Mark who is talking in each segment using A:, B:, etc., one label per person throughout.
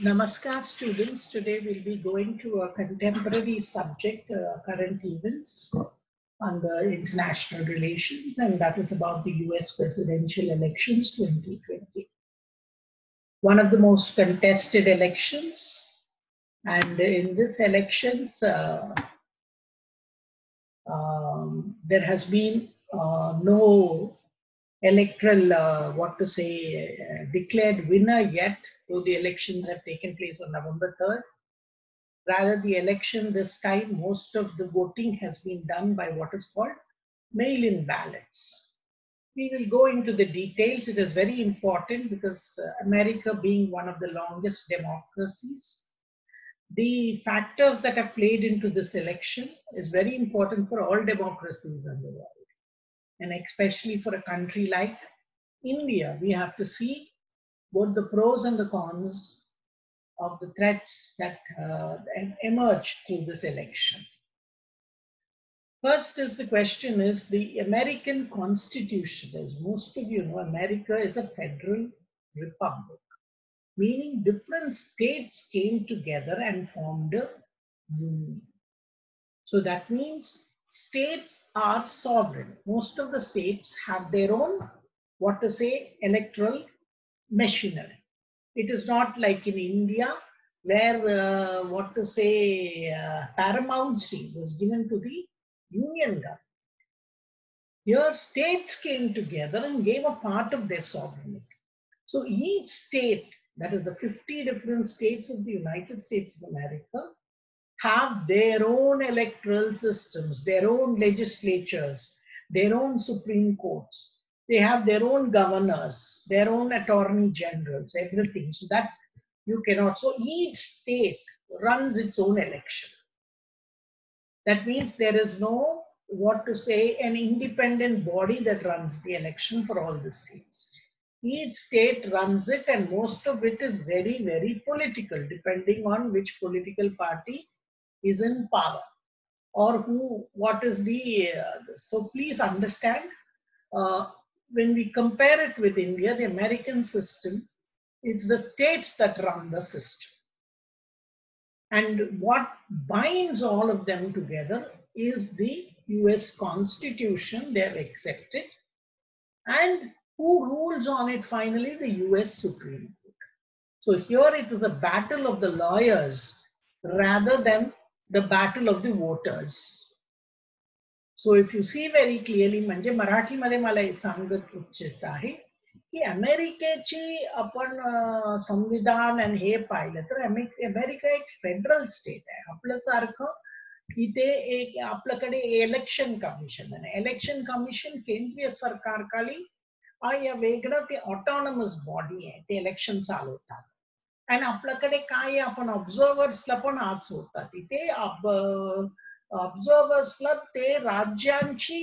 A: Namaskar students, today we'll be going to a contemporary subject, current events on the international relations, and that is about the US presidential elections 2020. One of the most contested elections, and in this elections, there has been no electoral, declared winner yet, though the elections have taken place on November 3rd. Rather, the election this time, most of the voting has been done by what is called mail-in ballots. We will go into the details. It is very important because America being one of the longest democracies, the factors that have played into this election is very important for all democracies in the world. And especially for a country like India, we have to see both the pros and the cons of the threats that emerged through this election. First is the question is the American Constitution. As most of you know, America is a federal republic, meaning different states came together and formed a union. So that means states are sovereign. Most of the states have their own, electoral machinery. It is not like in India where, paramountcy was given to the union government. Here, states came together and gave a part of their sovereignty. So each state, that is the 50 different states of the United States of America, have their own electoral systems, their own legislatures, their own Supreme Courts. They have their own governors, their own attorney generals, everything. So that you cannot. So each state runs its own election. That means there is no, an independent body that runs the election for all the states. Each state runs it, and most of it is very, very political, depending on which political party is in power or what is the. So please understand, when we compare it with India, the American system, it's the states that run the system. And what binds all of them together is the US Constitution they've accepted. And who rules on it finally? The US Supreme Court. So here it is a battle of the lawyers rather than the battle of the voters. So if you see very clearly, म्हणजे मराठीमध्ये मला एक सांगत इच्छित आहे की अमेरिकेची आपण संविधान आणि हे पाहिलं तर अमेरिका एक फेडरल स्टेट आहे. आपल्यासारखं इथे एक आपल्याकडे इलेक्शन कमिशन आहे. इलेक्शन कमिशन केंद्रीय सरकारखाली या वेगळं ते ऑटोनॉमस बॉडी आहे, ते इलेक्शन चालवतात. आणि आपल्याकडे काय आपण ऑब्झर्वर्सला पण आज होतात. तिथे ऑब्झर्वर्सला ते राज्यांची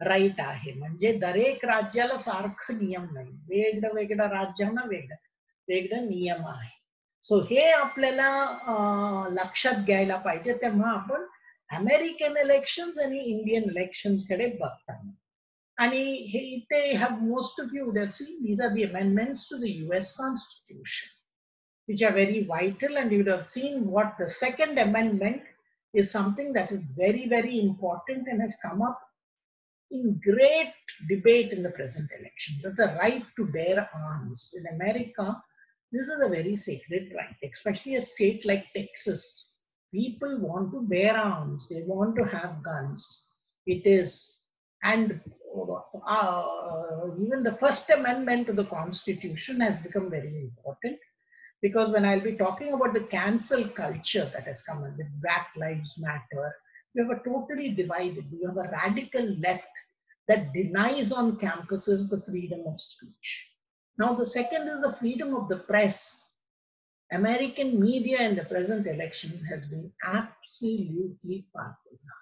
A: राईट आहे. म्हणजे दरेक राज्याला सारखं नियम नाही, वेगळं वेगळं राज्यांना वेगळं वेगळं नियम आहे. सो हे आपल्याला लक्षात घ्यायला पाहिजे. तेव्हा आपण अमेरिकन इलेक्शन्स आणि इंडियन इलेक्शन्स कडे बघतात. आणि हे इथे have most of you would have seen these are the amendments to the US Constitution, which are very vital, and you would have seen what the Second Amendment is something that is very, very important and has come up in great debate in the present elections. That's the right to bear arms. In America, this is a very sacred right, especially a state like Texas. People want to bear arms. They want to have guns. It is, and even the First Amendment to the Constitution has become very important, because when I'll be talking about the cancel culture that has come in with Black Lives Matter, you have a totally divided, you have a radical left that denies on campuses the freedom of speech. Now the second is the freedom of the press. American media in the present elections has been absolutely partisan.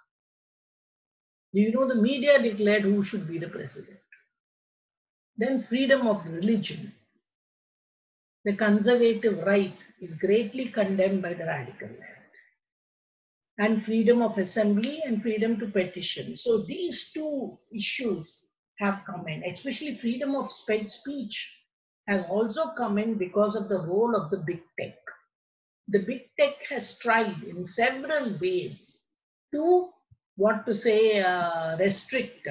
A: Do you know the media declared who should be the president? Then freedom of religion. The conservative right is greatly condemned by the radical left. And freedom of assembly and freedom to petition. So these two issues have come in, especially freedom of speech. has also come in because of the role of the big tech. The big tech has tried in several ways to, what to say, restrict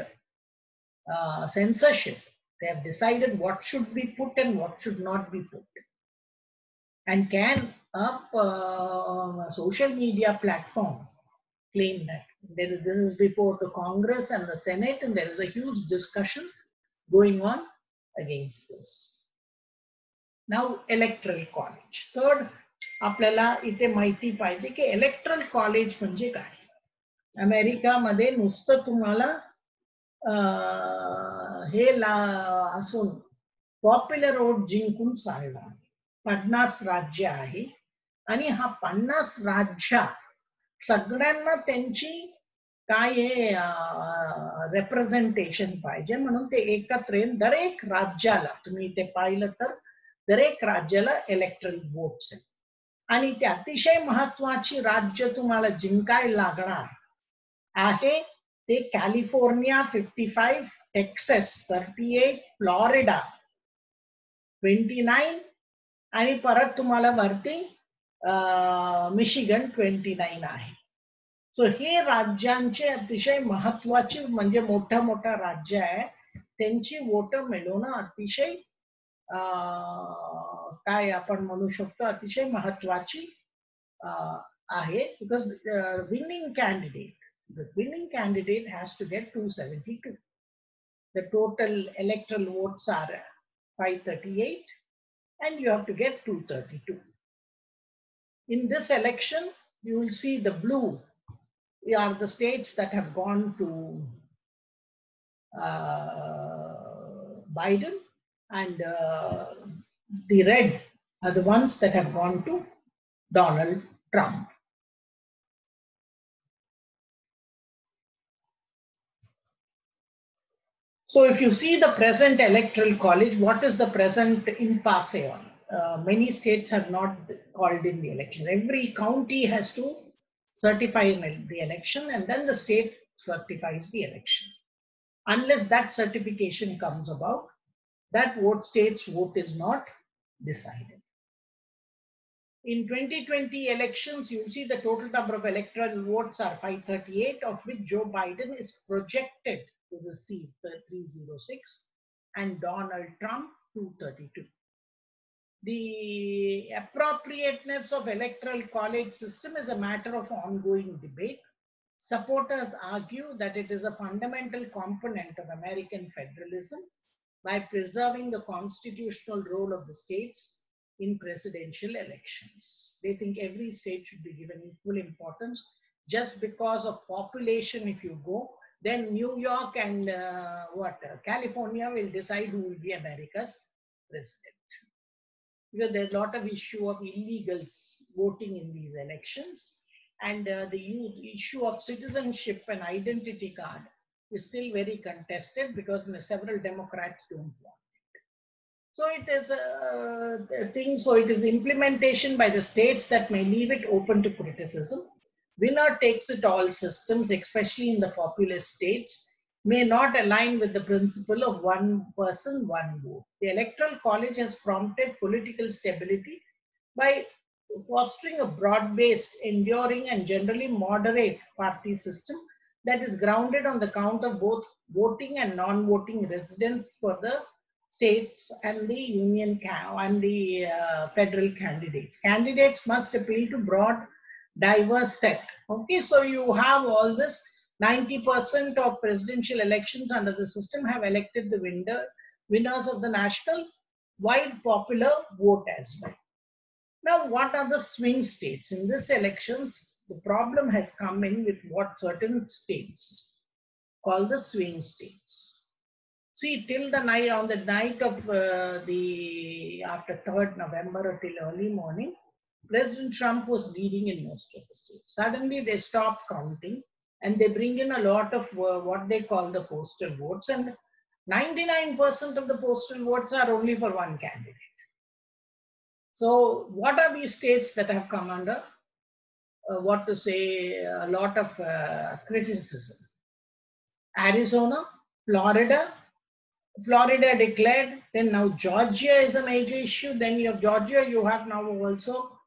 A: censorship. They have decided what should be put and what should not be put. And can a social media platform claim that? This is before the Congress and the Senate, and there is a huge discussion going on against this. Now, electoral college. Third, आपल्याला इथे माहिती पाहिजे की erectile college म्हणजे काय. अमेरिकामध्ये नुसतं तुम्हाला हे असून पॉप्युलर वोट जिंकून चालणार. 50 राज्य आहे आणि हा 50 राज्य सगळ्यांना त्यांची काय रिप्रेझेंटेशन पाहिजे म्हणून ते एकत्र येऊन दरेक राज्याला, तुम्ही इथे पाहिलं तर दरेक राज्याला इलेक्ट्रल वोट्स आहेत. आणि ते अतिशय महत्वाची राज्य तुम्हाला जिंकायला लागणार आहे ते कॅलिफोर्निया 55, टेक्सास 38, फ्लोरिडा 29 आणि परत तुम्हाला वरती मिशिगन 29 आहे. सो हे राज्यांचे अतिशय महत्वाची म्हणजे मोठा राज्य आहे, त्यांची वोट मिळवणं अतिशय काय आपण म्हणू शकतो अतिशय महत्वाची आहे. Because the winning candidate has to get 272. The total electoral votes are 538 and you have to get 232. In this election, you will see the blue are the states that have gone to Biden, and the red are the ones that have gone to Donald Trump. So if you see the present electoral college, what is the present impasse on? Many states have not called in the election. Every county has to certify the election and then the state certifies the election. Unless that certification comes about, that state's vote is not decided. In 2020 elections, you'll see the total number of electoral votes are 538, of which Joe Biden is projected to receive 306 and Donald Trump 232. The appropriateness of electoral college system is a matter of ongoing debate. Supporters argue that it is a fundamental component of American federalism by preserving the constitutional role of the states in presidential elections. They think every state should be given equal importance. Just because of population, if you go, then New York and California will decide who will be America's president. Because there's a lot of issue of illegals voting in these elections, and the issue of citizenship and identity card is still very contested because several Democrats don't want it. So it is a thing. So it is implementation by the states that may leave it open to criticism. Winner takes it all systems, especially in the populous states, may not align with the principle of one person, one vote. The Electoral College has prompted political stability by fostering a broad-based, enduring, and generally moderate party system that is grounded on the count of both voting and non-voting residents for the states and the union and the federal candidates. Candidates must appeal to broad, diverse set. Okay, so you have all this. 90% of presidential elections under the system have elected the winners of the national wide popular vote as well. Now, what are the swing states? In this elections, the problem has come in with what certain states called the swing states. See, till the night, on the night of after 3rd November or till early morning, President Trump was leading in most of the states. Suddenly they stopped counting and they bring in a lot of what they call the postal votes, and 99% of the postal votes are only for one candidate. So what are these states that have come under, what to say, a lot of criticism? Arizona, Florida, Florida declared. Then now Georgia is a major issue. Then you have Georgia. You have now also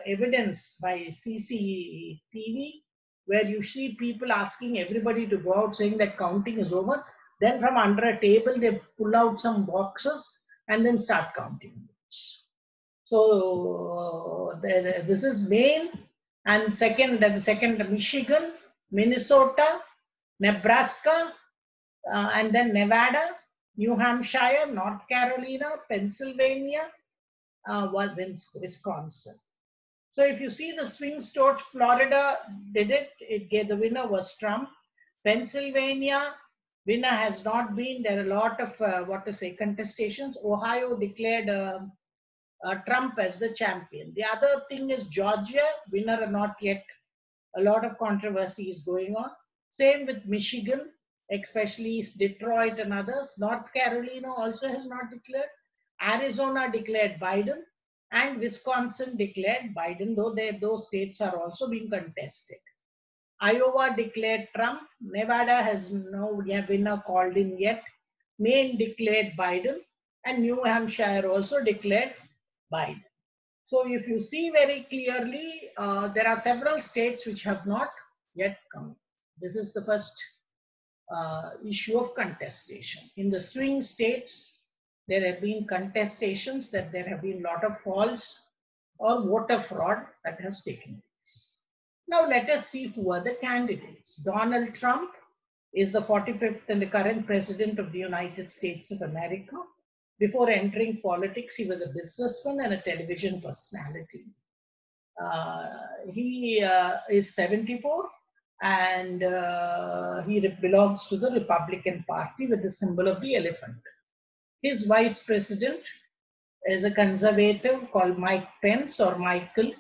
A: evidence by CCTV, where you see people asking everybody to go out, saying that counting is over. Then from under a table they pull out some boxes and then start counting. So this is Maine, and second, that the second Michigan, Minnesota, Nebraska, and then Nevada, New Hampshire, North Carolina, Pennsylvania, Wisconsin. So if you see the swing states, Florida did it. It gave, the winner was Trump. Pennsylvania, winner has not been. There are a lot of contestations. Ohio declared Trump as the champion. The other thing is Georgia, winner are not yet. A lot of controversy is going on. Same with Michigan, especially Detroit and others. North Carolina also has not declared. Arizona declared Biden, and Wisconsin declared Biden, though those states are also being contested. Iowa declared Trump. Nevada has no winner called in yet. Maine declared Biden, and New Hampshire also declared Biden. So if you see very clearly, there are several states which have not yet come. This is the first issue of contestation. In the swing states, there have been contestations that there have been a lot of false or voter fraud that has taken place. Now let us see who are the candidates. Donald Trump is the 45th and the current president of the United States of America. Before entering politics, he was a businessman and a television personality. He is 74, and he belongs to the Republican Party with the symbol of the elephant. His vice president is a conservative called Mike Pence, or Michael.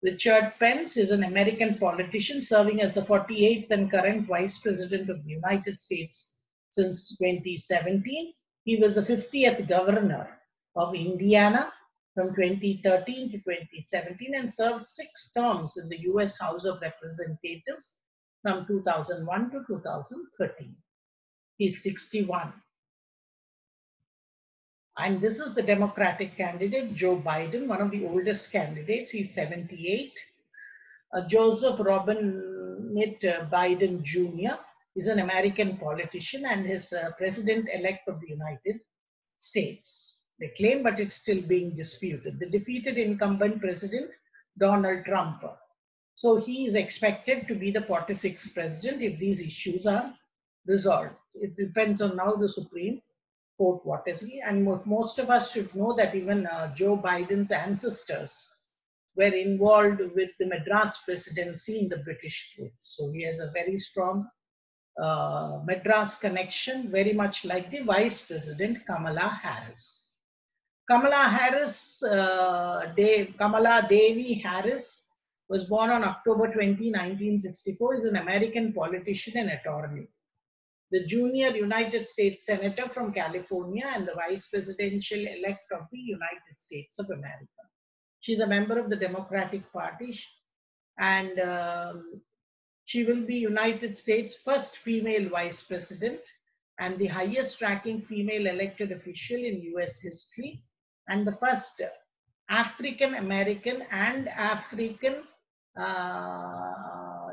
A: Richard Pence is an American politician serving as the 48th and current vice president of the United States since 2017. He was the 50th governor of Indiana from 2013 to 2017 and served 6 terms in the US House of Representatives from 2001 to 2013. He's 61. And this is the Democratic candidate, Joe Biden, one of the oldest candidates. He's 78. Joseph Robinette Biden Jr. is an American politician and is president-elect of the United States. They claim, but it's still being disputed. The defeated incumbent president, Donald Trump. So he is expected to be the 46th president if these issues are resolved. It depends on now the Supreme Court what is he. And most of us should know that even Joe Biden's ancestors were involved with the Madras presidency in the British troops. So he has a very strong Madras connection, very much like the Vice President Kamala Harris. Kamala Devi Harris was born on October 20, 1964, is an American politician and attorney. The junior United States Senator from California and the Vice Presidential elect of the United States of America. She's a member of the Democratic Party, and she will be United States' first female vice president and the highest ranking female elected official in US history, and the first African American and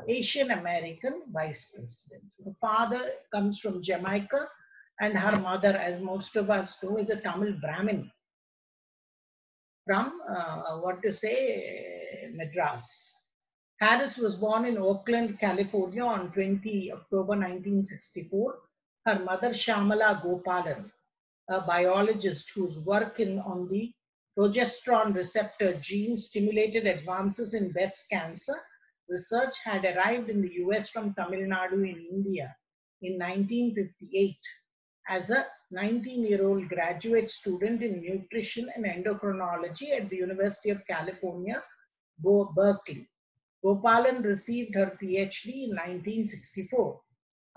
A: Asian American vice president. Her father comes from Jamaica, and her mother, as most of us know, is a Tamil Brahmin from Madras. Harris was born in Oakland, California on 20 October 1964. Her mother, Shamala Gopalan, a biologist whose work on the progesterone receptor gene stimulated advances in breast cancer research, had arrived in the US from Tamil Nadu in India in 1958 as a 19-year-old graduate student in nutrition and endocrinology at the University of California, Berkeley. Gopalan received her PhD in 1964.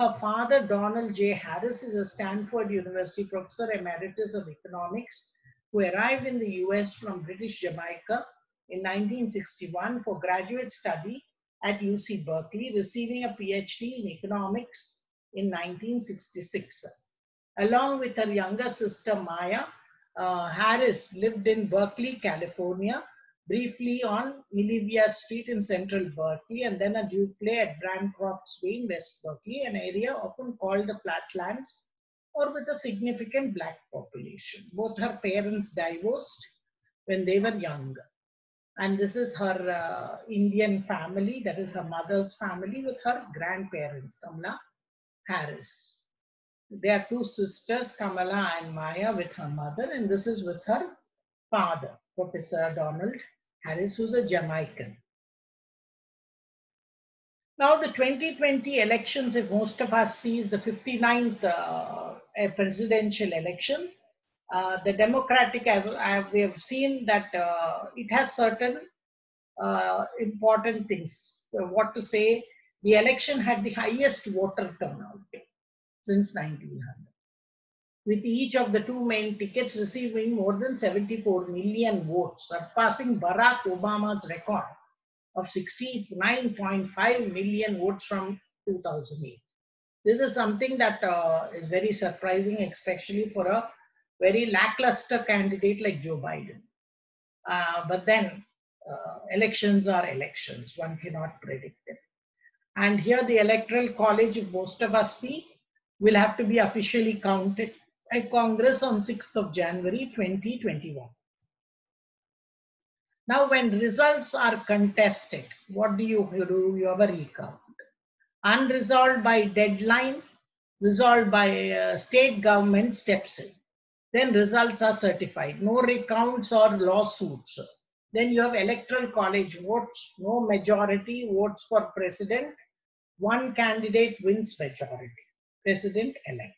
A: Her father, Donald J. Harris, is a Stanford University professor emeritus of economics who arrived in the US from British Jamaica in 1961 for graduate study at UC Berkeley, receiving a PhD in economics in 1966. Along with her younger sister Maya, Harris lived in Berkeley, California, briefly on Olivia Street in central Berkeley, and then a duplex at Bancroft's Way in West Berkeley, an area often called the Flatlands, or with a significant black population. Both her parents divorced when they were young. And this is her Indian family, that is her mother's family, with her grandparents, Kamala Harris. There are two sisters, Kamala and Maya, with her mother, and this is with her father, Professor Donald Harris, who's a Jamaican. Now, the 2020 elections, if most of us sees the 59th presidential election, the Democratic, as we have seen that it has certain important things. What to say, the election had the highest voter turnout since 1900, with each of the two main tickets receiving more than 74 million votes, surpassing Barack Obama's record of 69.5 million votes from 2008. This is something that is very surprising, especially for a very lackluster candidate like Joe Biden. But then elections are elections, one cannot predict them. And here the Electoral College, if most of us see, will have to be officially counted by Congress on 6th of January 2021. Now, when results are contested, what do? You have a recount. Unresolved by deadline, resolved by state government steps in. Then results are certified. No recounts or lawsuits. Then you have Electoral College votes, no majority votes for president. One candidate wins majority, president-elect.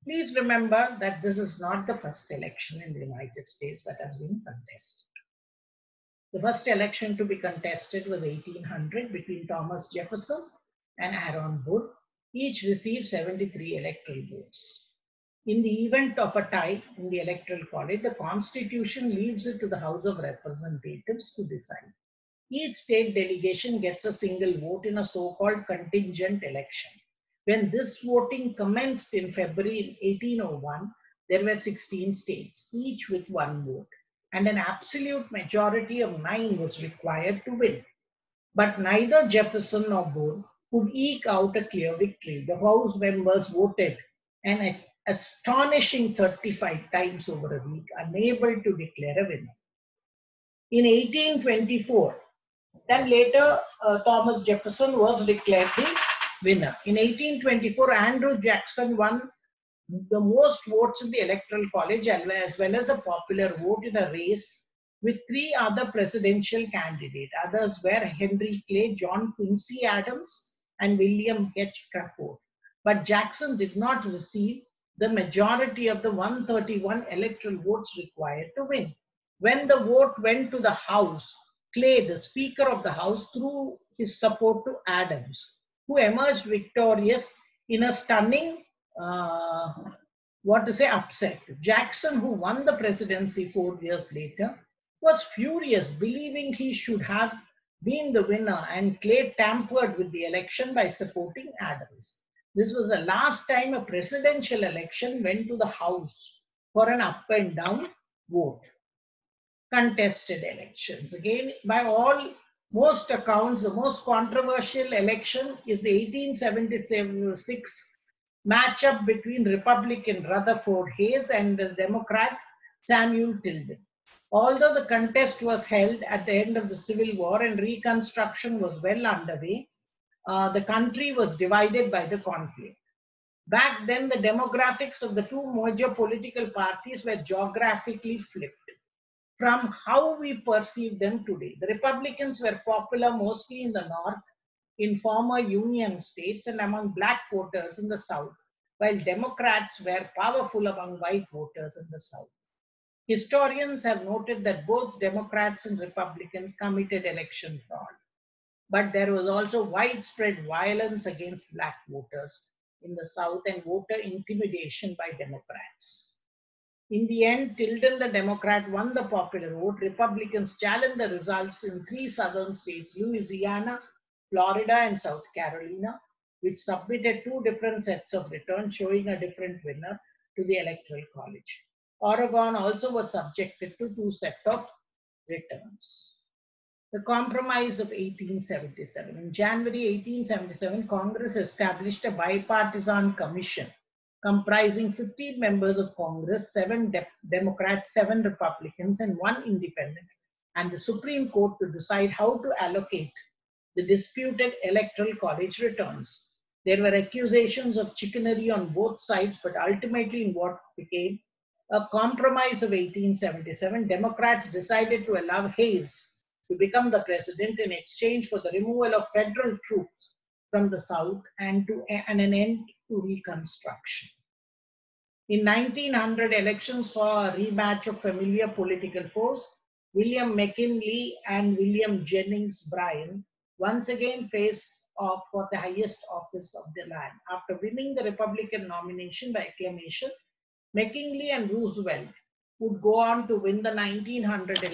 A: Please remember that this is not the first election in the United States that has been contested. The first election to be contested was 1800 between Thomas Jefferson and Aaron Burr. Each received 73 electoral votes. In the event of a tie in the Electoral College, the Constitution leaves it to the House of Representatives to decide. Each state delegation gets a single vote in a so-called contingent election. When this voting commenced in February 1801, there were 16 states, each with one vote, and an absolute majority of 9 was required to win. But neither Jefferson nor Burr could eke out a clear victory. The House members voted an astonishing 35 times over a week, unable to declare a winner. In 1824, then later Thomas Jefferson was declared the winner. In 1824, Andrew Jackson won the most votes in the Electoral College, as well as a popular vote in a race with 3 other presidential candidates. Others were Henry Clay, John Quincy Adams, and William H. Crawford. But Jackson did not receive the majority of the 131 electoral votes required to win. When the vote went to the House, Clay, the Speaker of the House, threw his support to Adams, who emerged victorious in a stunning upset. Jackson, who won the presidency 4 years later, was furious, believing he should have been the winner, and Clay tampered with the election by supporting Adams. This was the last time a presidential election went to the House for an up and down vote. Contested elections. Again, by most accounts, the most controversial election is the 1876 matchup between Republican Rutherford Hayes and the Democrat Samuel Tilden. Although the contest was held at the end of the Civil War and Reconstruction was well underway, the country was divided by the conflict. Back then, the demographics of the two major political parties were geographically flipped from how we perceive them today. The Republicans were popular mostly in the North, in former Union states, and among black voters in the South, while Democrats were powerful among white voters in the South. Historians have noted that both Democrats and Republicans committed election fraud, but there was also widespread violence against black voters in the South and voter intimidation by Democrats. In the end, Tilden, the Democrat, won the popular vote. Republicans challenged the results in 3 southern states, Louisiana, Florida, and South Carolina. which submitted two different sets of returns showing a different winner to the Electoral College. Oregon also was subjected to two sets of returns. The Compromise of 1877. In January 1877, Congress established a bipartisan commission comprising 15 members of Congress, 7 Democrats, 7 Republicans, and 1 independent, and the Supreme Court to decide how to allocate the disputed Electoral College returns. There were accusations of chicanery on both sides, but ultimately, in what became a compromise of 1877, Democrats decided to allow Hayes to become the president in exchange for the removal of federal troops from the South and an end to Reconstruction. In 1900, elections saw a rematch of familiar political foes. William McKinley and William Jennings Bryan once again faced off for the highest office of the land. After winning the Republican nomination by acclamation, McKinley and Roosevelt would go on to win the 1900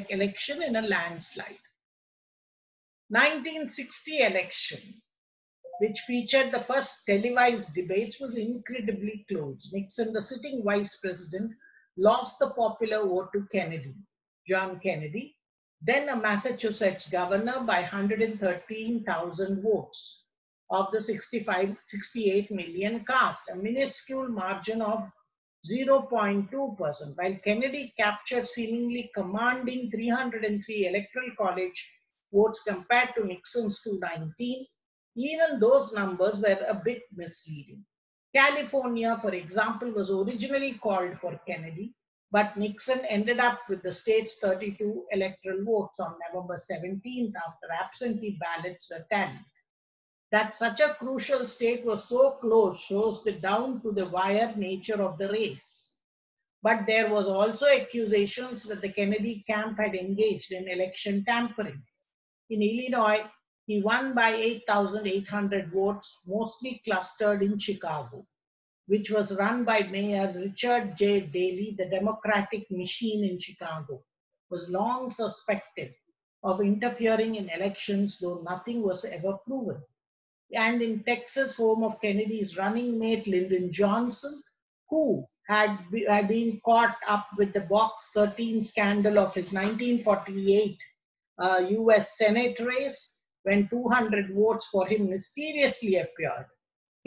A: election in a landslide. 1960 election, which featured the first televised debates, was incredibly close. Nixon, the sitting vice president, lost the popular vote to Kennedy, John Kennedy, then a Massachusetts governor, by 113,000 votes of the 68 million cast, a minuscule margin of 0.2%, while Kennedy captured seemingly commanding 303 electoral college votes compared to Nixon's 219. Even those numbers were a bit misleading. California, for example, was originally called for Kennedy, but Nixon ended up with the state's 32 electoral votes on November 17th after absentee ballots were tallied. That such a crucial state was so close shows the down-to-the-wire nature of the race. But there was also accusations that the Kennedy camp had engaged in election tampering. In Illinois, he won by 8,800 votes, mostly clustered in Chicago, which was run by Mayor Richard J. Daley. The Democratic machine in Chicago was long suspected of interfering in elections, though nothing was ever proven. And in Texas, home of Kennedy's running mate, Lyndon Johnson, who had been caught up with the Box 13 scandal of his 1948 US Senate race, when 200 votes for him mysteriously appeared.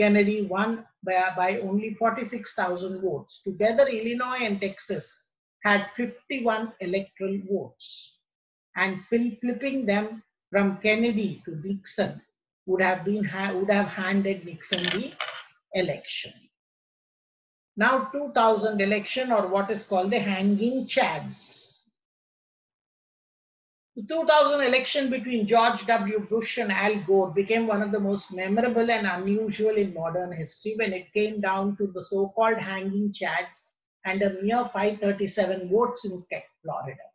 A: Kennedy won by only 46,000 votes. Together, Illinois and Texas had 51 electoral votes. And flipping them from Kennedy to Nixon would have handed Nixon the election. Now 2000 election, or what is called the hanging chads. The 2000 election between George W. Bush and Al Gore became one of the most memorable and unusual in modern history when it came down to the so-called hanging chads and a mere 537 votes in Florida.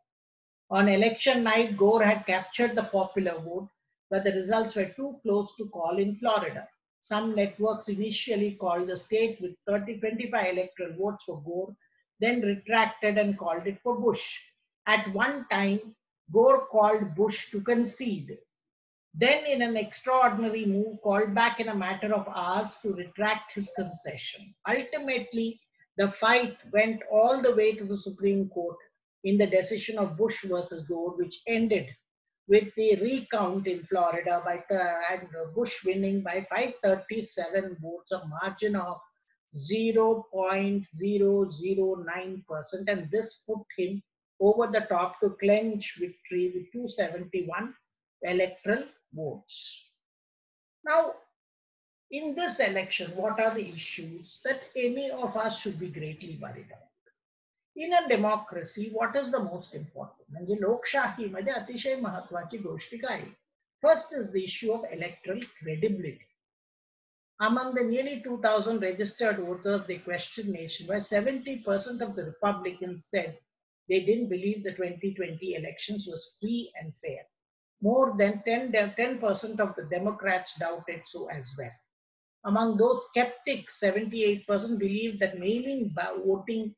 A: On election night, Gore had captured the popular vote, but the results were too close to call in Florida. Some networks initially called the state with 25 electoral votes for Gore, then retracted and called it for Bush. At one time, Gore called Bush to concede. Then, in an extraordinary move, called back in a matter of hours to retract his concession. Ultimately, the fight went all the way to the Supreme Court in the decision of Bush versus Gore, which ended with the recount in Florida and Bush winning by 537 votes, a margin of 0.009%, and this put him over the top to clinch victory with 271 electoral votes. Now, in this election, what are the issues that any of us should be greatly worried about? In a democracy, what is the most important? म्हणजे लोकशाहीमध्ये अतिशय महत्त्वाची गोष्टी काय? First is the issue of electoral credibility. Among the nearly 2,000 registered voters they questioned nationwide, 70% of the Republicans said they didn't believe the 2020 elections was free and fair. More than 10% of the Democrats doubted so as well. Among those skeptics, 78% believed that mail-in voting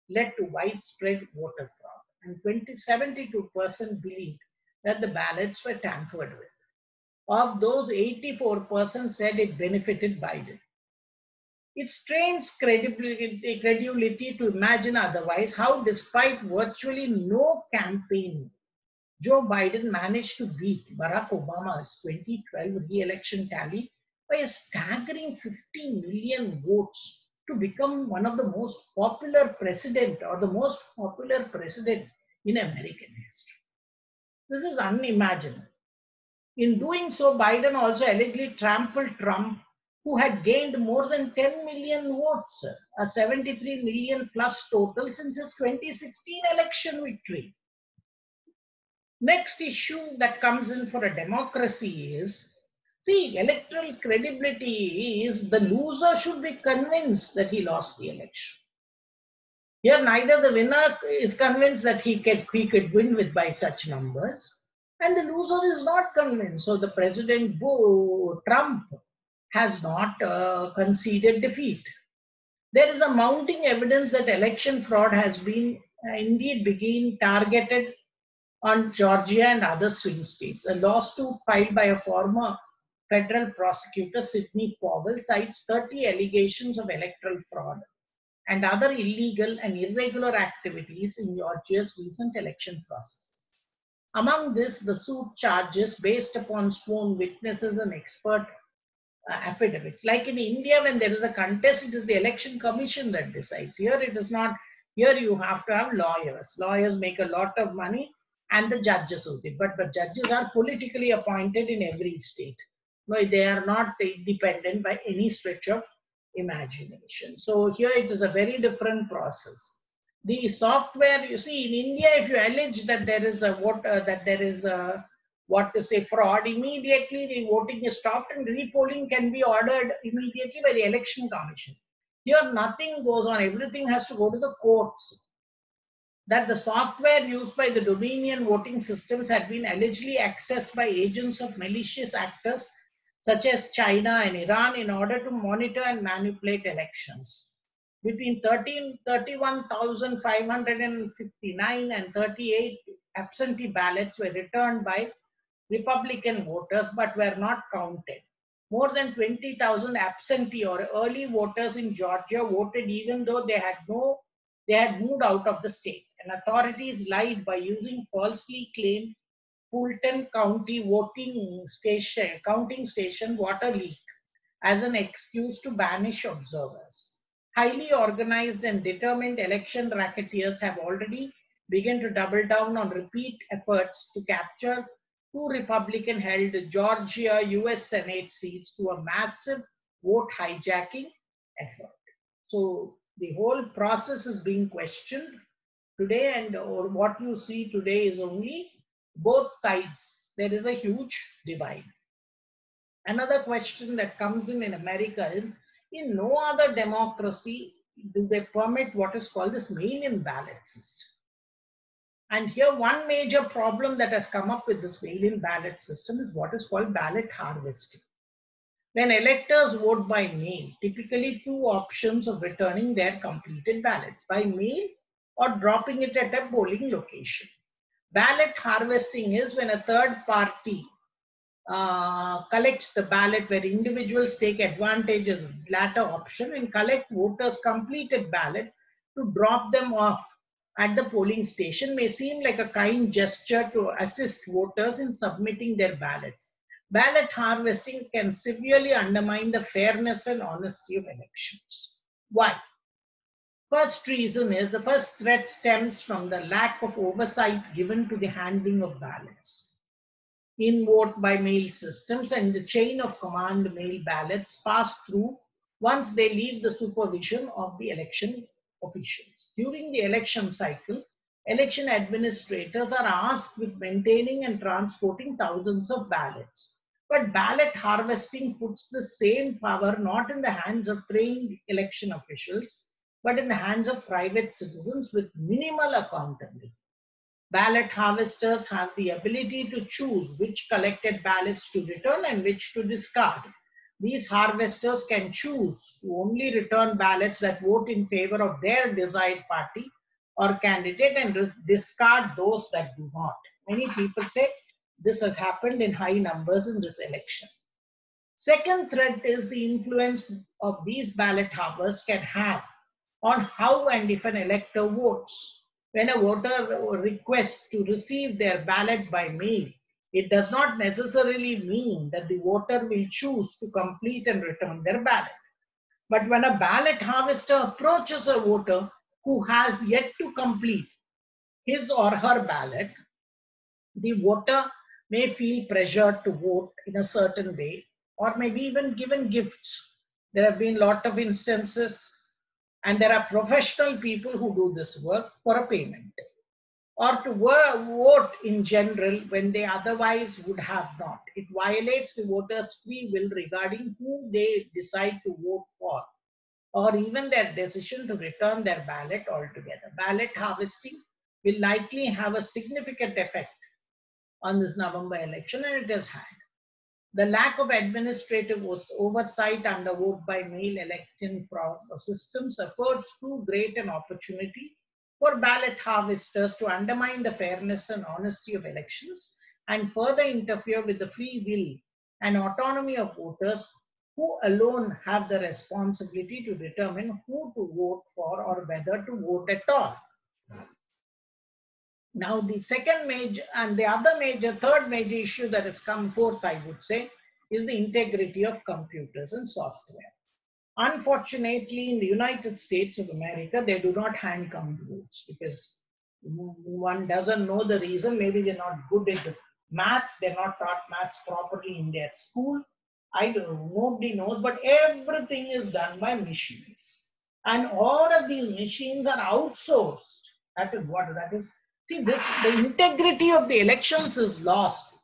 A: led to widespread voter fraud, and 72% believed that the ballots were tampered with. Of those, 84% said it benefited Biden. It strains credulity to imagine otherwise how, despite virtually no campaign, Joe Biden managed to beat Barack Obama's 2012 re-election tally by a staggering 50 million votes to become one of the most popular president or the most popular president in American history. This is unimaginable. In doing so, Biden also allegedly trampled Trump, who had gained more than 10 million votes, a 73 million plus total since his 2016 election victory. Next issue that comes in for a democracy is, see, electoral credibility is the loser should be convinced that he lost the election. Here, neither the winner is convinced that he could win with by such numbers, and the loser is not convinced. So the President Trump has not conceded defeat. There is a mounting evidence that election fraud has been indeed being targeted on Georgia and other swing states. A lawsuit filed by a former federal prosecutor, Sidney Powell, cites 30 allegations of electoral fraud and other illegal and irregular activities in Georgia's recent election process. Among this, the suit charges based upon sworn witnesses and expert affidavits. Like in India, when there is a contest, it is the election commission that decides. Here it is not. Here you have to have lawyers. Lawyers make a lot of money, and the judges with it. But judges are politically appointed in every state. No, they are not independent by any stretch of imagination. So here it is a very different process. The software, you see, in India, if you allege that there is a fraud, immediately the voting is stopped and repolling can be ordered immediately by the election commission. Here nothing goes on, everything has to go to the courts. That the software used by the Dominion voting systems had been allegedly accessed by agents of malicious actors such as China and Iran in order to monitor and manipulate elections. Between 31,559 and 38 absentee ballots were returned by Republican voters but were not counted. More than 20,000 absentee or early voters in Georgia voted even though they had moved out of the state, and authorities lied by using falsely claimed Fulton County counting station water leak as an excuse to banish observers. Highly organized and determined election racketeers have already begun to double down on repeat efforts to capture 2 Republican-held Georgia U.S. Senate seats through a massive vote hijacking effort. So the whole process is being questioned today, and or what you see today is only both sides. There is a huge divide. Another question that comes in America is, in no other democracy do they permit what is called this mail-in ballot system. And here one major problem that has come up with this mail-in ballot system is what is called ballot harvesting. When electors vote by mail, typically 2 options of returning their completed ballots, by mail or dropping it at a polling location. Ballot harvesting is when a third party collects the ballot, where individuals take advantage of the latter option and collect voters' completed ballot to drop them off at the polling station. May seem like a kind gesture to assist voters in submitting their ballots. Ballot harvesting can severely undermine the fairness and honesty of elections. Why? First reason is, the first threat stems from the lack of oversight given to the handling of ballots. In vote by mail systems and the chain of command mail ballots pass through once they leave the supervision of the election officials. During the election cycle, election administrators are asked with maintaining and transporting thousands of ballots. But ballot harvesting puts the same power not in the hands of trained election officials, but in the hands of private citizens with minimal accountability. Ballot harvesters have the ability to choose which collected ballots to return and which to discard. These harvesters can choose to only return ballots that vote in favor of their desired party or candidate and discard those that do not. Many people say This has happened in high numbers in this election. Second threat is the influence of these ballot harvests can have on how and if an elector votes. When a voter requests to receive their ballot by mail, it does not necessarily mean that the voter will choose to complete and return their ballot. But when a ballot harvester approaches a voter who has yet to complete his or her ballot, the voter may feel pressured to vote in a certain way or maybe even given gifts. There have been a lot of instances, and there are professional people who do this work for a payment or to vote in general when they otherwise would have not. It violates the voters' free will regarding who they decide to vote for, or even their decision to return their ballot altogether. Ballot harvesting will likely have a significant effect on this November election, and it has had. The lack of administrative oversight under vote by mail election systems affords too great an opportunity for ballot harvesters to undermine the fairness and honesty of elections and further interfere with the free will and autonomy of voters, who alone have the responsibility to determine who to vote for or whether to vote at all. Now, the second major and the other major, third major issue that has come forth, I would say, is the integrity of computers and software. Unfortunately, in the United States of America, they do not hand count votes because one doesn't know the reason. Maybe they're not good at maths, they're not taught maths properly in their school. I don't know, nobody knows, but everything is done by machines. And all of these machines are outsourced. That is what that is. See, the integrity of the elections is lost.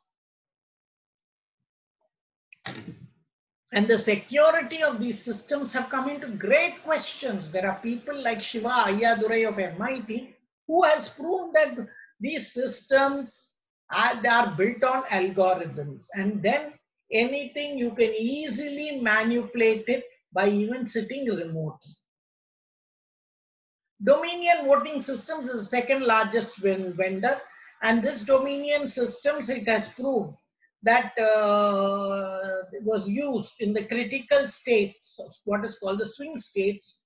A: And the security of these systems have come into great questions. There are people like Shiva Ayyadurai of MIT who has proved that these systems are built on algorithms, and then anything you can easily manipulate it by even sitting remotely. Dominion Voting Systems is the second largest vendor, and this Dominion Systems, it has proved that was used in the critical states, what is called the swing states,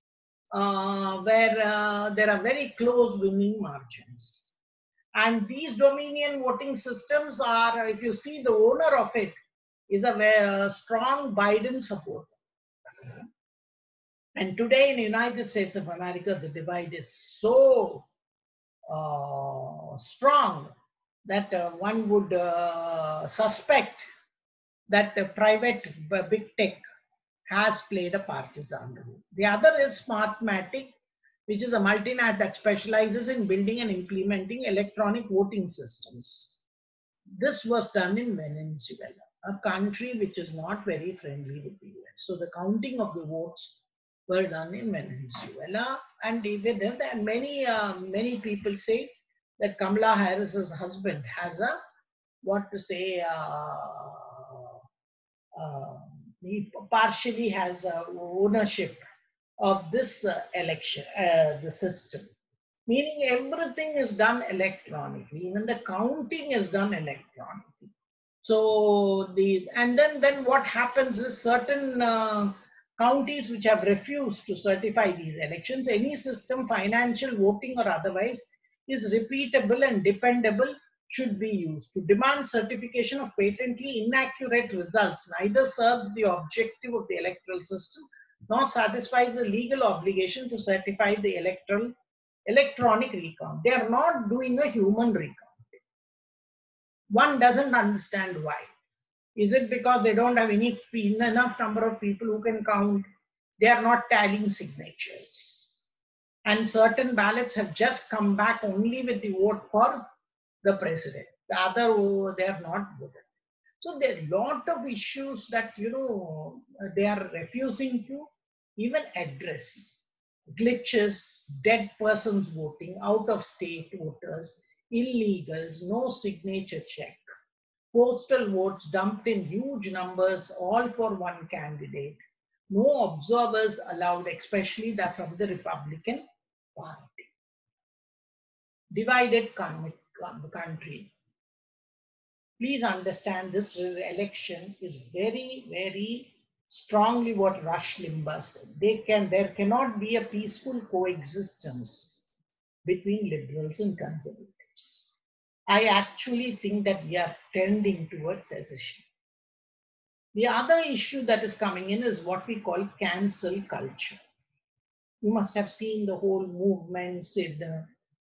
A: where there are very close winning margins. And these Dominion voting systems are, if you see the owner of it, is a very strong Biden supporter. And today in the United States of America, the divide is so strong that one would suspect that private big tech has played a partisan role. The other is Smartmatic, which is a multinational that specializes in building and implementing electronic voting systems. This was done in Venezuela, a country which is not very friendly with the US. So the counting of the votes were done in Venezuela, and many people say that Kamala Harris's husband has a he partially has ownership of this election, the system, meaning everything is done electronically, even the counting is done electronically. So these, and then what happens is certain counties which have refused to certify these elections, any system, financial, voting or otherwise, is repeatable and dependable, should be used. To demand certification of patently inaccurate results neither serves the objective of the electoral system nor satisfies the legal obligation to certify the electronic recount. They are not doing a human recount. One doesn't understand why. Is it because they don't have enough number of people who can count? They are not tallying signatures. And certain ballots have just come back only with the vote for the president. The other, they are not voted. So there are a lot of issues that, they are refusing to even address. Glitches, dead persons voting, out of state voters, illegals, no signature check, postal votes dumped in huge numbers, all for one candidate, no observers allowed, especially that from the Republican Party. Divided country. please understand this election is very, very strongly what Rush Limbaugh said. There cannot be a peaceful coexistence between liberals and conservatives. I actually think that we are tending towards secession. The other issue that is coming in is what we call cancel culture. You must have seen the whole movements in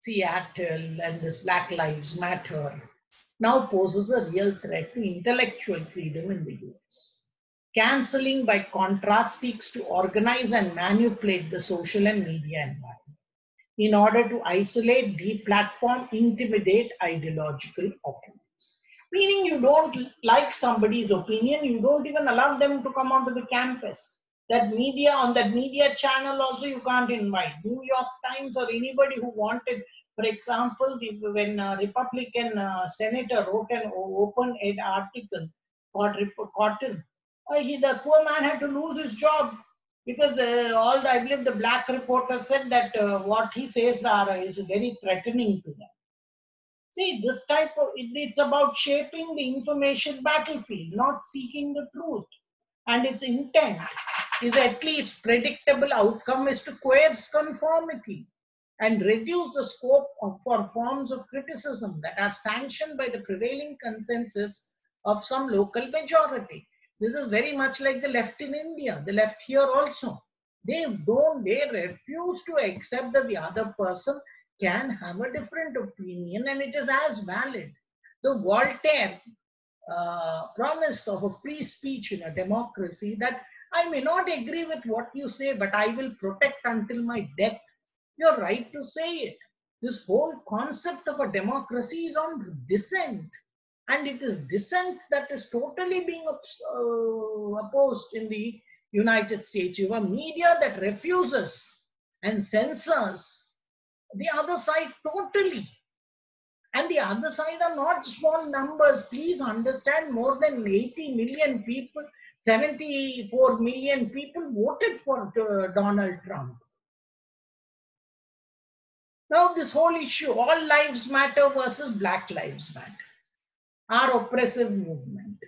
A: Seattle, and this Black Lives Matter now poses a real threat to intellectual freedom in the US. Canceling, by contrast, seeks to organize and manipulate the social and media environment in order to isolate, deplatform, intimidate ideological opponents. Meaning, you don't like somebody's opinion, you don't even allow them to come onto the campus. That media, on that media channel also you can't invite. New York Times or anybody who wanted, for example, when a Republican senator wrote an open-ed article called Cotton, the poor man had to lose his job because I believe the black reporter said that what he says is very threatening to them. See, this type of, it's about shaping the information battlefield, not seeking the truth. And its intent is at least predictable outcome is to coerce conformity and reduce the scope for forms of criticism that are sanctioned by the prevailing consensus of some local majority. This is very much like the left in India, the left here also. They refuse to accept that the other person can have a different opinion and it is as valid. The Voltaire promise of a free speech in a democracy, that I may not agree with what you say, but I will protect until my death your right to say it. This whole concept of a democracy is on dissent. And it is dissent that is totally being opposed in the United States. You have media that refuses and censors the other side totally. And the other side are not small numbers. Please understand, more than 80 million people, 74 million people voted for Donald Trump. Now this whole issue, all lives matter versus Black Lives Matter, our oppressive movement.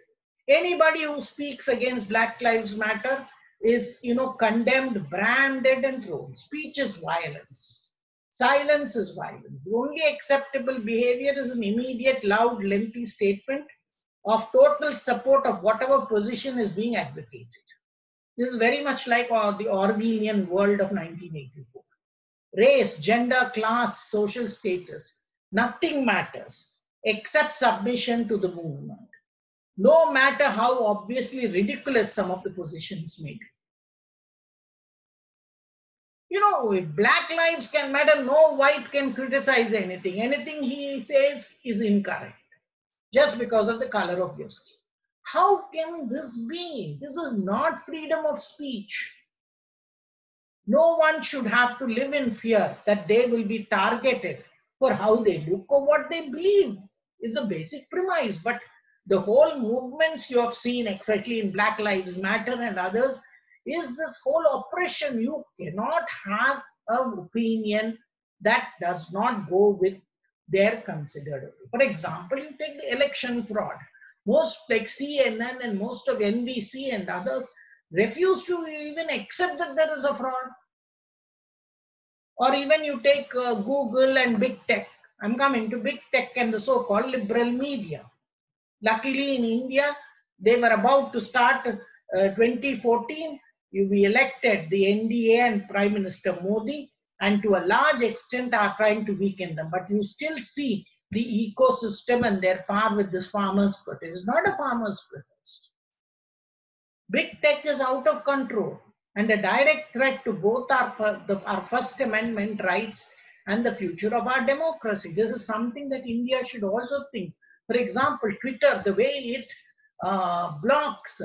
A: Anybody who speaks against Black Lives Matter is, condemned, branded and thrown. Speech is violence. Silence is violence. The only acceptable behavior is an immediate, loud, lengthy statement of total support of whatever position is being advocated. This is very much like the Orwellian world of 1984. Race, gender, class, social status, nothing matters except submission to the movement, no matter how obviously ridiculous some of the positions may be. If Black lives can matter, no white can criticize anything. Anything he says is incorrect just because of the color of your skin. How can this be? This is not freedom of speech. No one should have to live in fear that they will be targeted for how they look or what they believe is a basic premise. But the whole movements you have seen, especially in Black Lives Matter and others, is this whole oppression. You cannot have an opinion that does not go with their considered. For example, you take the election fraud. Most like CNN and most of NBC and others refuse to even accept that there is a fraud. Or even you take Google and big tech. I'm coming to big tech and the so-called liberal media. Luckily in India, they were about to start 2014. We elected the NDA and Prime Minister Modi, and to a large extent are trying to weaken them. But you still see the ecosystem and their power with this farmers' protest. It's not a farmers' protest. Big tech is out of control and a direct threat to both our First Amendment rights and the future of our democracy. This is something that India should also think. For example, Twitter, the way it blocks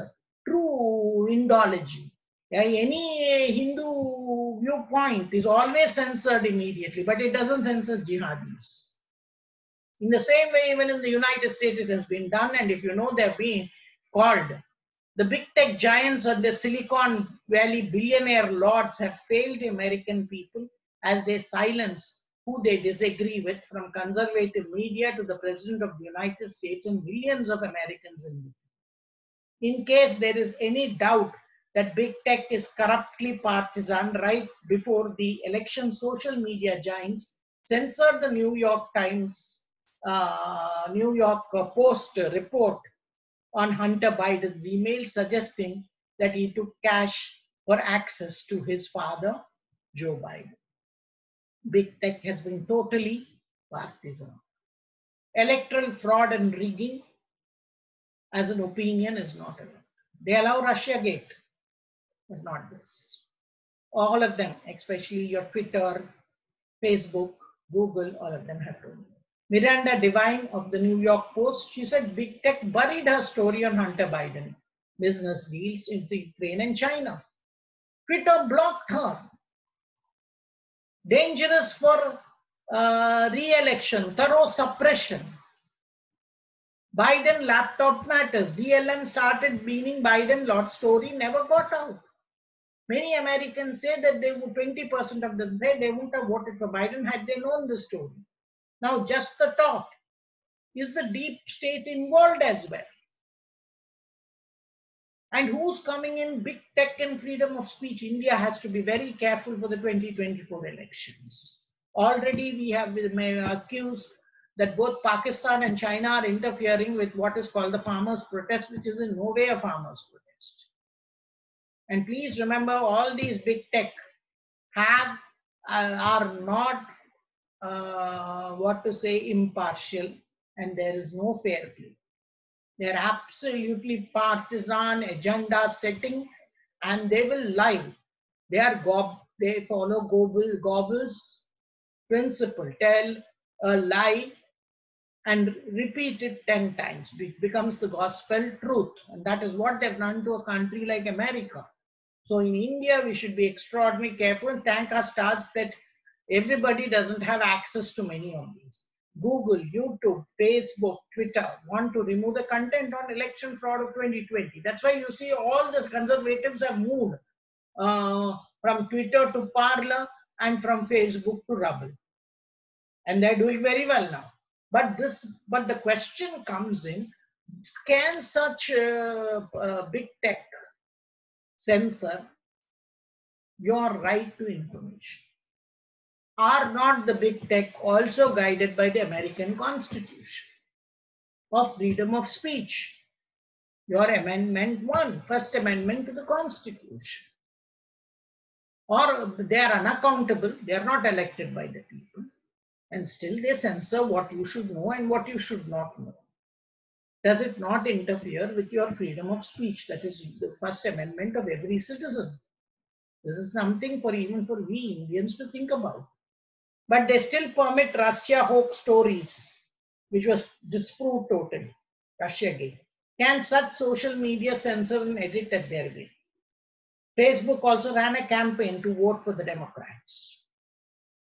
A: true Indology. Any Hindu viewpoint is always censored immediately, but it doesn't censor jihadis. In the same way, even in the United States, it has been done. And if you know, they're being called the big tech giants or the Silicon Valley billionaire lords have failed the American people as they silence who they disagree with, from conservative media to the President of the United States and millions of Americans in between. In case there is any doubt that big tech is corruptly partisan, right before the election, social media giants censored the New York Post report on Hunter Biden's email suggesting that he took cash for access to his father, Joe Biden. Big tech has been totally partisan. Electoral fraud and rigging as an opinion is not allowed. They allow Russiagate, but not this. All of them, especially your Twitter, Facebook, Google, all of them have to. Miranda Devine of the New York Post, she said big tech buried her story on Hunter Biden business deals into Ukraine and China. Twitter blocked her. Dangerous for re-election, thorough suppression. Biden laptop matters. DLN started meaning Biden lot story never got out. Many Americans say that they would, 20% of them say they wouldn't have voted for Biden had they known the story. Now just the talk. Is the deep state involved as well? And who's coming in? Big tech and freedom of speech. India has to be very careful for the 2024 elections. Already we have been accused that both Pakistan and China are interfering with what is called the farmers' protest, which is in no way a farmers' protest. And please remember, all these big tech are not impartial, and there is no fair play. They're absolutely partisan, agenda setting, and they will lie. They follow Goebbels' principle: tell a lie and repeat it 10 times. It becomes the gospel truth, and that is what they've done to a country like America. So in India, we should be extraordinarily careful and thank our stars that everybody doesn't have access to many of these. Google, YouTube, Facebook, Twitter want to remove the content on election fraud of 2020. That's why you see all the conservatives have moved from Twitter to Parler and from Facebook to Rubble. And they're doing very well now. But the question comes in, can such big tech censor your right to information? Are not the big tech also guided by the American Constitution of freedom of speech? Your Amendment 1, First Amendment to the Constitution. Or they are unaccountable, they are not elected by the people, and still they censor what you should know and what you should not know. Does it not interfere with your freedom of speech? That is the First Amendment of every citizen. This is something even for we Indians to think about. But they still permit Russia hoax stories, which was disproved totally. Russiagate. Can such social media censor and edit at their will? Facebook also ran a campaign to vote for the Democrats.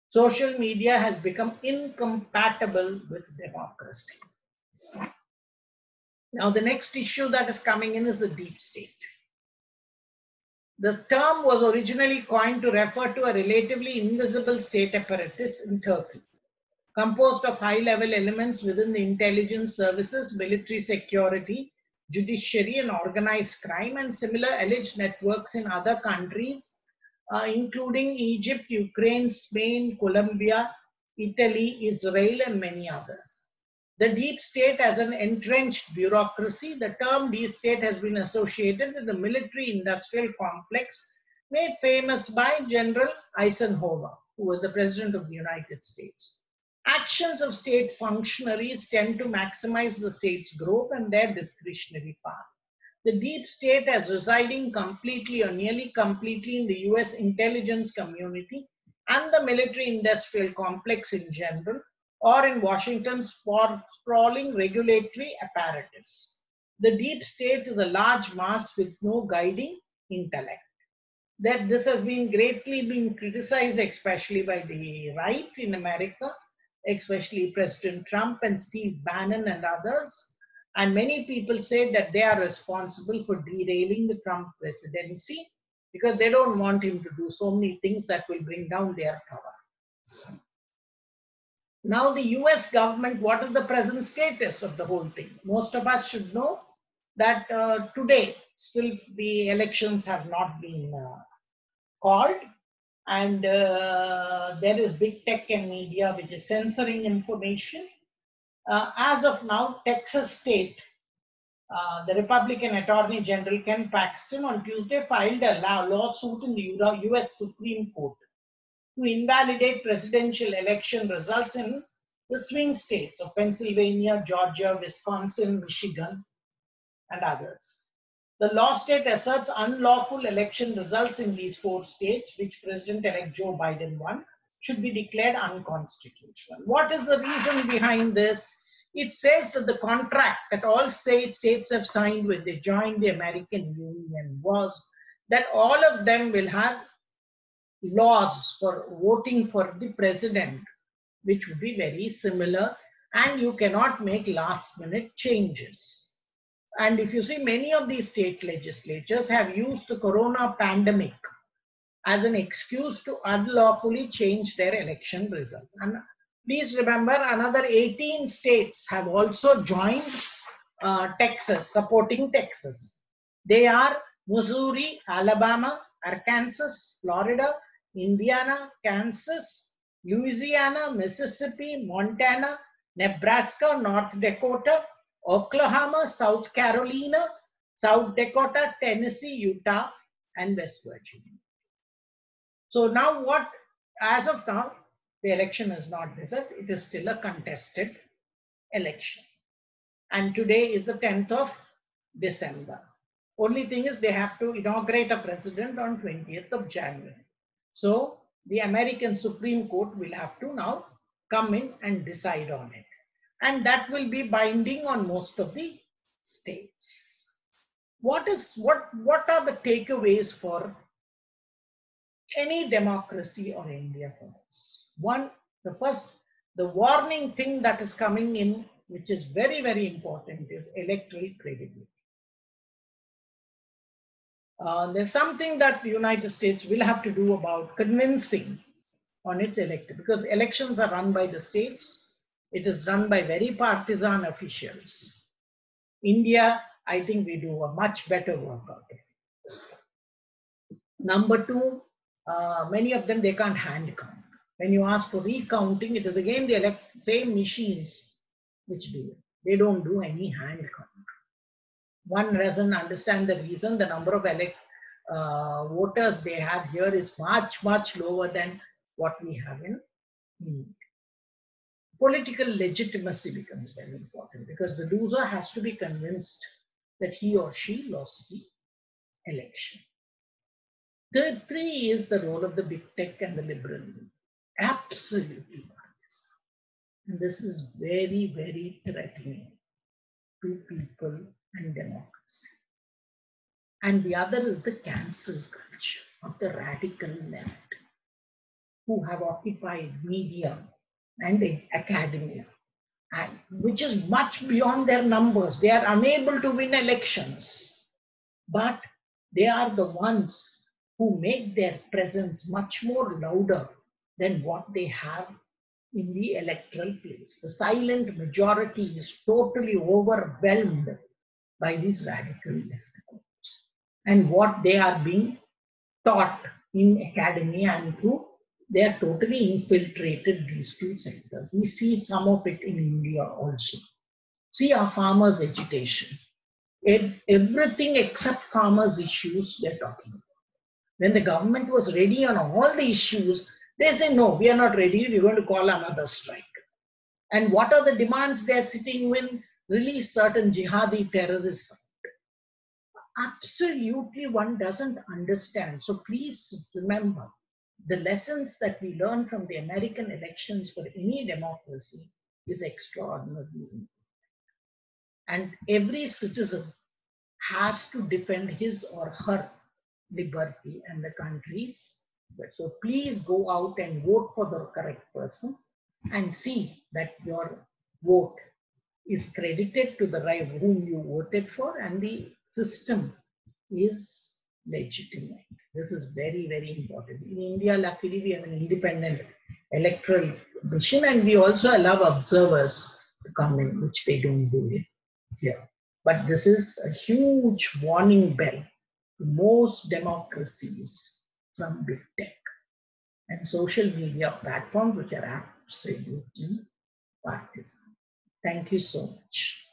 A: Social media has become incompatible with democracy. Now, the next issue that is coming in is the deep state. The term was originally coined to refer to a relatively invisible state apparatus in Turkey, composed of high-level elements within the intelligence services, military security, judiciary, and organized crime, and similar alleged networks in other countries, including Egypt, Ukraine, Spain, Colombia, Italy, Israel, and many others. The deep state as an entrenched bureaucracy, the term deep state has been associated with the military-industrial complex made famous by General Eisenhower, who was the President of the United States. Actions of state functionaries tend to maximize the state's growth and their discretionary power. The deep state, as residing completely or nearly completely in the US intelligence community and the military-industrial complex in general, or in Washington's sprawling regulatory apparatus. The deep state is a large mass with no guiding intellect. This has been greatly criticized, especially by the right in America, especially President Trump and Steve Bannon and others. And many people say that they are responsible for derailing the Trump presidency because they don't want him to do so many things that will bring down their power. Now the US government, what is the present status of the whole thing? Most of us should know that today still the elections have not been called, and there is big tech and media which is censoring information. As of now, Texas state, the Republican Attorney General Ken Paxton on Tuesday filed a lawsuit in the US Supreme Court to invalidate presidential election results in the swing states of Pennsylvania, Georgia, Wisconsin, Michigan, and others. The law state asserts unlawful election results in these 4 states, which President-elect Joe Biden won, should be declared unconstitutional. What is the reason behind this? It says that the contract that all states have signed when they joined the American Union was that all of them will have laws for voting for the president, which would be very similar, and you cannot make last minute changes. And if you see, many of these state legislatures have used the corona pandemic as an excuse to unlawfully change their election result. And please remember, another 18 states have also joined Texas, supporting Texas. They are Missouri, Alabama, Arkansas, Florida, Indiana, Kansas, Louisiana, Mississippi, Montana, Nebraska, North Dakota, Oklahoma, South Carolina, South Dakota, Tennessee, Utah, and West Virginia. So now what, as of now, the election is not decided. It is still a contested election. And today is the 10th of December. Only thing is they have to inaugurate a president on 20th of January. So the American Supreme Court will have to now come in and decide on it. And that will be binding on most of the states. What are the takeaways for any democracy or India for us? One, the warning thing that is coming in, which is very, very important, is electoral credibility. There's something that the United States will have to do about convincing on its electorate, because elections are run by the states. It is run by very partisan officials. India, I think we do a much better work out of it. Number two, many of them, they can't hand count. When you ask for recounting, it is again the same machines which do it. They don't do any hand count. One doesn't understand the reason. The number of voters they have here is much, much lower than what we have in India. Political legitimacy becomes very important, because the loser has to be convinced that he or she lost the election. Third, three is the role of the big tech and the liberal movement. Absolutely partisan. And this is very, very threatening to people and democracy. And the other is the cancel culture of the radical left, who have occupied media and academia, and which is much beyond their numbers. They are unable to win elections, but they are the ones who make their presence much more louder than what they have in the electoral place. The silent majority is totally overwhelmed by these radical left groups and what they are being taught in academia and through. They are totally infiltrated these two sectors. We see some of it in India also. See our farmers' agitation. Everything except farmers' issues they're talking about. When the government was ready on all the issues, they say, no, we are not ready, we're going to call another strike. And what are the demands they're sitting with? Release certain jihadi terrorists. Absolutely, one doesn't understand. So please remember, the lessons that we learn from the American elections for any democracy is extraordinarily important. And every citizen has to defend his or her liberty and the country's. So please go out and vote for the correct person and see that your vote is credited to the right whom you voted for, and the system is legitimate. This is very, very important. In India, luckily, we have an independent electoral mission, and we also allow observers to come in, which they don't do it here. But this is a huge warning bell to most democracies from big tech and social media platforms, which are absolutely partisan. Thank you so much.